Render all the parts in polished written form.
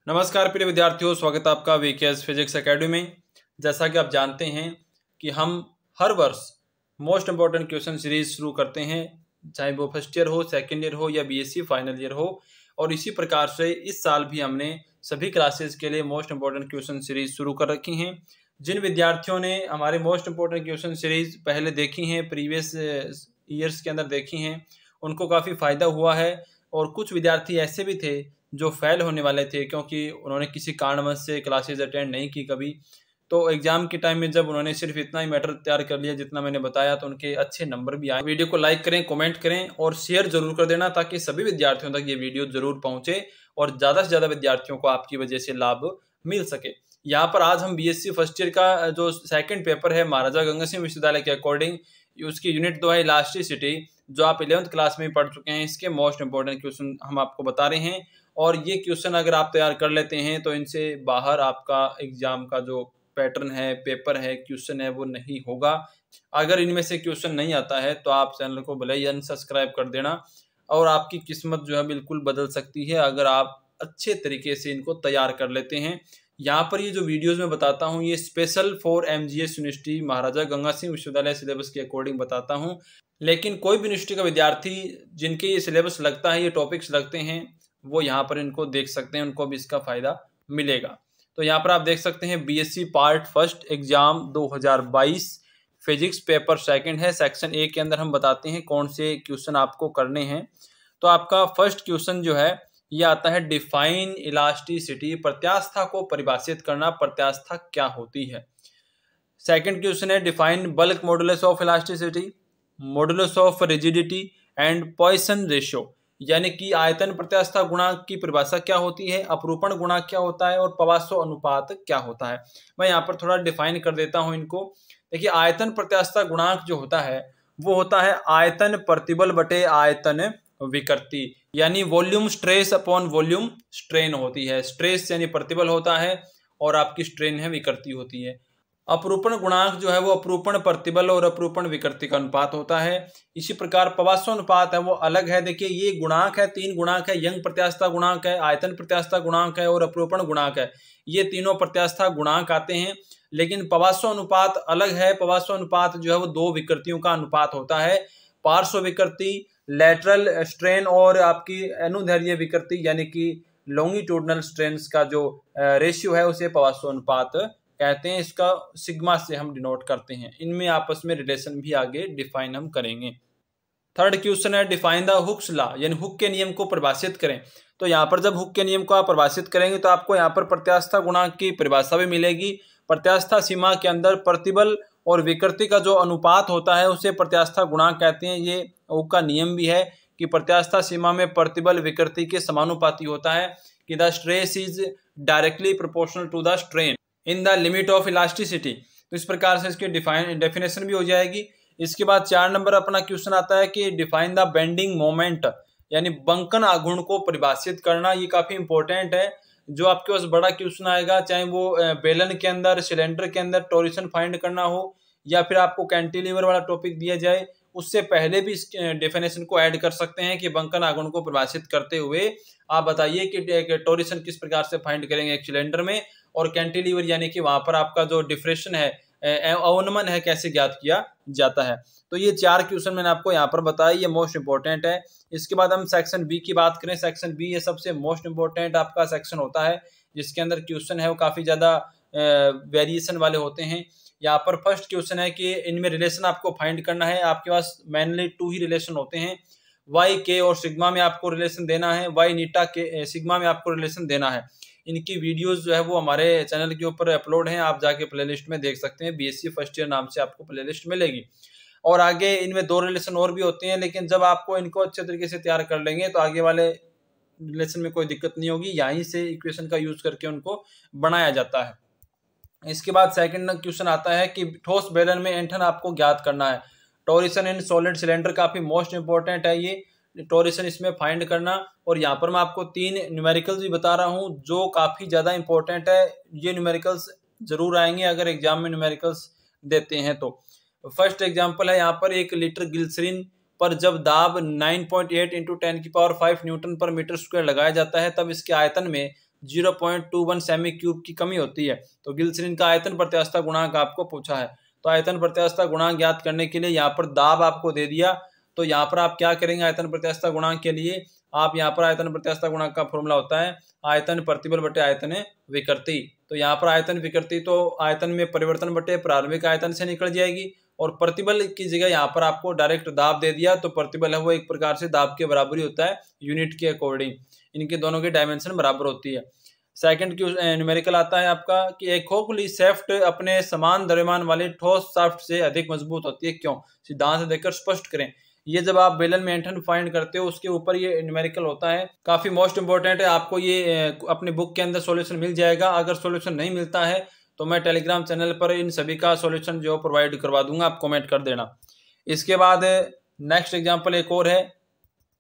नमस्कार प्रिय विद्यार्थियों, स्वागत है आपका वीकेएस फिजिक्स एकेडमी में। जैसा कि आप जानते हैं कि हम हर वर्ष मोस्ट इम्पॉर्टेंट क्वेश्चन सीरीज शुरू करते हैं, चाहे वो फर्स्ट ईयर हो, सेकंड ईयर हो या बीएससी फाइनल ईयर हो। और इसी प्रकार से इस साल भी हमने सभी क्लासेस के लिए मोस्ट इम्पॉर्टेंट क्वेश्चन सीरीज शुरू कर रखी हैं। जिन विद्यार्थियों ने हमारे मोस्ट इम्पॉर्टेंट क्वेश्चन सीरीज पहले देखी हैं, प्रीवियस ईयर्स के अंदर देखी हैं, उनको काफ़ी फ़ायदा हुआ है। और कुछ विद्यार्थी ऐसे भी थे जो फेल होने वाले थे क्योंकि उन्होंने किसी कारणवश से क्लासेस अटेंड नहीं की कभी। तो एग्जाम के टाइम में जब उन्होंने सिर्फ इतना ही मैटर तैयार कर लिया जितना मैंने बताया, तो उनके अच्छे नंबर भी आए। वीडियो को लाइक करें, कमेंट करें और शेयर जरूर कर देना ताकि सभी विद्यार्थियों तक ये वीडियो जरूर पहुंचे और ज़्यादा से ज़्यादा विद्यार्थियों को आपकी वजह से लाभ मिल सके। यहाँ पर आज हम बीएससी फर्स्ट ईयर का जो सेकंड पेपर है महाराजा गंगा सिंह विश्वविद्यालय के अकॉर्डिंग, उसकी यूनिट 2 है इलास्टिसिटी, जो आप 11th क्लास में पढ़ चुके हैं, इसके मोस्ट इंपॉर्टेंट क्वेश्चन हम आपको बता रहे हैं। और ये क्वेश्चन अगर आप तैयार कर लेते हैं तो इनसे बाहर आपका एग्जाम का जो पैटर्न है, पेपर है, क्वेश्चन है, वो नहीं होगा। अगर इनमें से क्वेश्चन नहीं आता है तो आप चैनल को भले ही अनसब्सक्राइब कर देना और आपकी किस्मत जो है बिल्कुल बदल सकती है अगर आप अच्छे तरीके से इनको तैयार कर लेते हैं। यहाँ पर ये जो वीडियोस में बताता हूँ ये स्पेशल फॉर एमजीएस यूनिवर्सिटी महाराजा गंगा सिंह विश्वविद्यालय सिलेबस के अकॉर्डिंग बताता हूँ। लेकिन कोई भी यूनिवर्सिटी का विद्यार्थी जिनके ये सिलेबस लगता है, ये टॉपिक्स लगते हैं, वो यहाँ पर इनको देख सकते हैं, उनको भी इसका फायदा मिलेगा। तो यहाँ पर आप देख सकते हैं BSc part first exam 2022 physics paper second है। सेक्शन ए के अंदर हम बताते हैं कौन से क्वेश्चन आपको करने हैं। तो आपका फर्स्ट क्वेश्चन जो है ये आता है डिफाइन इलास्टिसिटी, प्रत्यास्था को परिभाषित करना, प्रत्यास्था क्या होती है। सेकंड क्वेश्चन है define bulk modulus of elasticity, modulus of rigidity and Poisson ratio, यानी कि आयतन प्रत्यास्था गुणांक की परिभाषा क्या होती है, अपरूपण गुणांक क्या होता है और पवासो अनुपात क्या होता है। मैं यहाँ पर थोड़ा डिफाइन कर देता हूँ इनको। देखिए, आयतन प्रत्यास्था गुणांक जो होता है वो होता है आयतन प्रतिबल बटे आयतन विकृति, यानी volume stress upon volume strain होती है। स्ट्रेस यानी प्रतिबल होता है और आपकी स्ट्रेन है विकृति होती है। अपरूपण गुणांक जो है वो अपरूपण प्रतिबल और अपरूपण विकृति का अनुपात होता है। इसी प्रकार पवासो अनुपात है वो अलग है। देखिए, ये गुणांक है, तीन गुणांक है, यंग प्रत्यास्था गुणांक है, आयतन प्रत्यास्था गुणांक है और अपरूपण गुणांक है। ये तीनों प्रत्यास्था गुणांक आते हैं। लेकिन पवासो अनुपात अलग है। पवासो अनुपात जो है वो दो विकृतियों का अनुपात होता है, पार्श्व विकृति लैटरल स्ट्रेन और आपकी अनुदैर्ध्य विकृति यानी कि लॉन्गिट्यूडनल स्ट्रेन्स का जो रेशियो है उसे पवासो अनुपात कहते हैं। इसका सिग्मा से हम डिनोट करते हैं। इनमें आपस में रिलेशन भी आगे डिफाइन हम करेंगे। थर्ड क्वेश्चन है डिफाइन द हुक्स लॉ, यानी हुक के नियम को परिभाषित करें। तो यहाँ पर जब हुक के नियम को आप परिभाषित करेंगे तो आपको यहाँ पर प्रत्यास्था गुणांक की परिभाषा भी मिलेगी। प्रत्यास्था सीमा के अंदर प्रतिबल और विकृति का जो अनुपात होता है उसे प्रत्यास्था गुणांक कहते हैं। ये हुक का नियम भी है कि प्रत्यास्था सीमा में प्रतिबल विकृति के समानुपाती होता है कि the stress is directly proportional to the strain in the limit of elasticity. तो इस प्रकार से इसकी डेफिनेशन भी हो जाएगी। इसके बाद 4 नंबर अपना क्वेश्चन आता है कि डिफाइन द बेंडिंग मोमेंट, यानी बंकन आघूर्ण को परिभाषित करना। ये काफी इंपॉर्टेंट है। जो आपके पास बड़ा क्वेश्चन आएगा, चाहे वो बेलन के अंदर, सिलेंडर के अंदर टोरिशन फाइंड करना हो या फिर आपको कैंटिलीवर वाला टॉपिक दिया जाए, उससे पहले भी इस डेफिनेशन को ऐड कर सकते हैं कि बंकन आघूर्ण को परिभाषित करते हुए आप बताइए कि टोरिशन किस प्रकार से फाइंड करेंगे एक सिलेंडर में, और कैंटिलीवर यानी कि वहां पर आपका जो डिफ्रेक्शन है, अवनमन है, कैसे ज्ञात किया जाता है। तो ये 4 क्वेश्चन मैंने आपको यहाँ पर बताया, ये मोस्ट इंपॉर्टेंट है। इसके बाद हम सेक्शन बी की बात करें। सेक्शन बी ये सबसे मोस्ट इंपॉर्टेंट आपका सेक्शन होता है, जिसके अंदर क्वेश्चन है वो काफी ज्यादा वेरिएशन वाले होते हैं। यहाँ पर फर्स्ट क्वेश्चन है कि इनमें रिलेशन आपको फाइंड करना है। आपके पास मेनली 2 ही रिलेशन होते हैं, वाई के और सिग्मा में आपको रिलेशन देना है, वाई नीटा के सिग्मा में आपको रिलेशन देना है। इनकी वीडियोस जो है वो हमारे चैनल के ऊपर अपलोड हैं, आप जाके प्लेलिस्ट में देख सकते हैं। बीएससी फर्स्ट ईयर नाम से आपको प्लेलिस्ट मिलेगी। और आगे इनमें 2 रिलेशन और भी होते हैं, लेकिन जब आपको इनको अच्छे तरीके से तैयार कर लेंगे तो आगे वाले रिलेशन में कोई दिक्कत नहीं होगी। यहीं से इक्वेशन का यूज करके उनको बनाया जाता है। इसके बाद सेकंड क्वेश्चन आता है कि ठोस बेलन में ऐंठन आपको ज्ञात करना है। टोरिशन इन सॉलिड सिलेंडर काफी मोस्ट इंपॉर्टेंट है ये टोरिशन इसमें फाइंड करना। और यहाँ पर मैं आपको 3 न्यूमेरिकल्स भी बता रहा हूँ जो काफी ज्यादा इंपॉर्टेंट है। ये न्यूमेरिकल्स जरूर आएंगे अगर एग्जाम में न्यूमेरिकल्स देते हैं तो। फर्स्ट एग्जाम्पल है यहाँ पर 1 लीटर ग्लिसरीन पर जब दाब 9.8 × 10⁵ न्यूटन पर मीटर स्क्वायर लगाया जाता है तब इसके आयतन में 0.21 सेमी क्यूब की कमी होती है। तो ग्लिसरीन का आयतन प्रत्यास्थता गुणांक आपको पूछा है। तो आयतन प्रत्यास्थता गुणांक ज्ञात करने के लिए यहाँ पर दाब आपको दे दिया। तो यहाँ पर आप क्या करेंगे, आयतन प्रत्यास्थता गुणांक के लिए आप यहाँ पर आयतन प्रत्यास्थता गुणांक का फॉर्मूला होता है आयतन प्रतिबल बटे आयतन विकृति। तो यहाँ पर आयतन विकृति तो आयतन में परिवर्तन बटे प्रारंभिक आयतन से निकल जाएगी, और प्रतिबल की जगह यहाँ पर आपको डायरेक्ट दाब दे दिया। तो प्रतिबल है वो एक प्रकार से दाब के बराबर ही होता है यूनिट के अकॉर्डिंग, इनके दोनों की डायमेंशन बराबर होती है। सेकंड न्यूमेरिकल आता है आपका कि एक खोखली शाफ्ट अपने समान द्रव्यमान वाले ठोस शाफ्ट से अधिक मजबूत होती है, क्यों? सिद्धांत से देखकर स्पष्ट करें। ये जब आप बेलन में ऐंठन फाइंड करते हो उसके ऊपर ये न्यूमेरिकल होता है, काफी मोस्ट इंपॉर्टेंट है। आपको ये अपने बुक के अंदर सॉल्यूशन मिल जाएगा। अगर सॉल्यूशन नहीं मिलता है तो मैं टेलीग्राम चैनल पर इन सभी का सॉल्यूशन जो प्रोवाइड करवा दूंगा, आप कमेंट कर देना। इसके बाद नेक्स्ट एग्जांपल एक और है,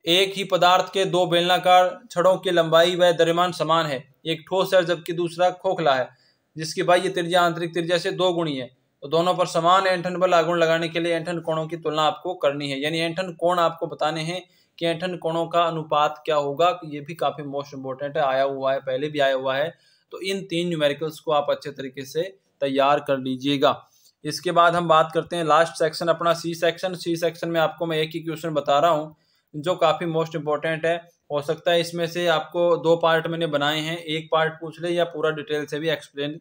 एक ही पदार्थ के दो बेलनाकार छड़ों की लंबाई व द्रव्यमान समान है, एक ठोस है जबकि दूसरा खोखला है, जिसकी बाह्य त्रिज्या आंतरिक त्रिज्या से 2 गुणी है। तो दोनों पर समान ऐंठन बल आघूर्ण लगाने के लिए ऐंठन कोणों की तुलना आपको करनी है, यानी ऐंठन कोण आपको बताने हैं कि ऐंठन कोणों का अनुपात क्या होगा। ये भी काफी मोस्ट इंपोर्टेंट है, आया हुआ है, पहले भी आया हुआ है। तो इन 3 न्यूमेरिकल्स को आप अच्छे तरीके से तैयार कर लीजिएगा। इसके बाद हम बात करते हैं लास्ट सेक्शन अपना सी सेक्शन। सी सेक्शन में आपको मैं एक ही क्वेश्चन बता रहा हूँ जो काफी मोस्ट इंपॉर्टेंट है। हो सकता है इसमें से आपको 2 पार्ट मैंने बनाए हैं, एक पार्ट पूछ ले या पूरा डिटेल से भी एक्सप्लेन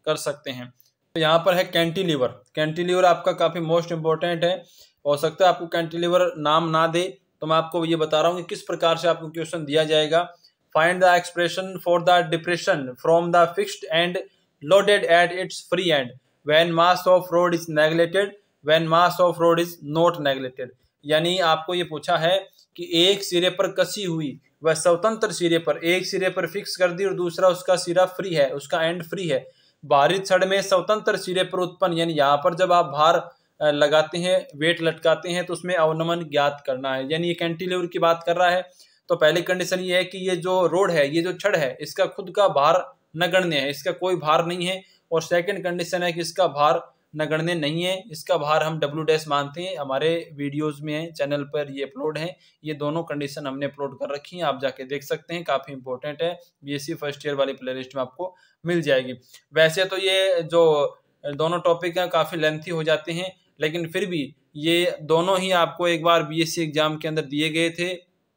कर सकते हैं। तो यहाँ पर है कैंटिलीवर। कैंटिलीवर आपका काफी मोस्ट इंपॉर्टेंट है। हो सकता है आपको कैंटिलीवर नाम ना दे, तो मैं आपको ये बता रहा हूँ कि किस प्रकार से आपको क्वेश्चन दिया जाएगा। Find the expression for the depression from the fixed and loaded at its free and when mass of road is neglected when mass of road is not neglected. यानी आपको ये पूछा है कि एक सिरे पर कसी हुई वह स्वतंत्र सिरे पर, एक सिरे पर फिक्स कर दी और दूसरा उसका सिरा फ्री है, उसका एंड फ्री है, भारित छड़ में स्वतंत्र सिरे पर उत्पन्न, यानी यहाँ पर जब आप भार लगाते हैं, वेट लटकाते हैं, तो उसमें अवनमन ज्ञात करना है। यानी ये कैंटिलीवर की बात कर रहा है। तो पहली कंडीशन ये है कि ये जो रोड है, ये जो छड़ है, इसका खुद का भार नगण्य है, इसका कोई भार नहीं है। और सेकंड कंडीशन है कि इसका भार नगण्य नहीं है, इसका भार हम W' मानते हैं। हमारे वीडियोस में है, चैनल पर ये अपलोड है, ये दोनों कंडीशन हमने अपलोड कर रखी हैं, आप जाके देख सकते हैं, काफी इंपॉर्टेंट है। BSc फर्स्ट ईयर वाली प्लेलिस्ट में आपको मिल जाएगी। वैसे तो ये जो दोनों टॉपिक हैं काफी लेंथी हो जाते हैं, लेकिन फिर भी ये दोनों ही आपको एक बार BSc एग्जाम के अंदर दिए गए थे,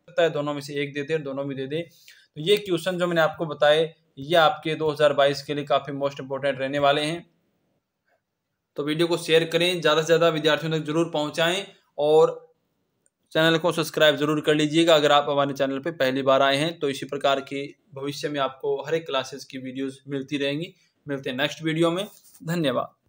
सकता है दोनों में से एक दे दे, दोनों भी दे दे। तो ये क्वेश्चन जो मैंने आपको बताए ये आपके 2022 के लिए काफी मोस्ट इंपोर्टेंट रहने वाले हैं। तो वीडियो को शेयर करें, ज़्यादा से ज़्यादा विद्यार्थियों तक जरूर पहुंचाएं, और चैनल को सब्सक्राइब जरूर कर लीजिएगा अगर आप हमारे चैनल पे पहली बार आए हैं। तो इसी प्रकार की भविष्य में आपको हर एक क्लासेस की वीडियोस मिलती रहेंगी। मिलते हैं नेक्स्ट वीडियो में। धन्यवाद।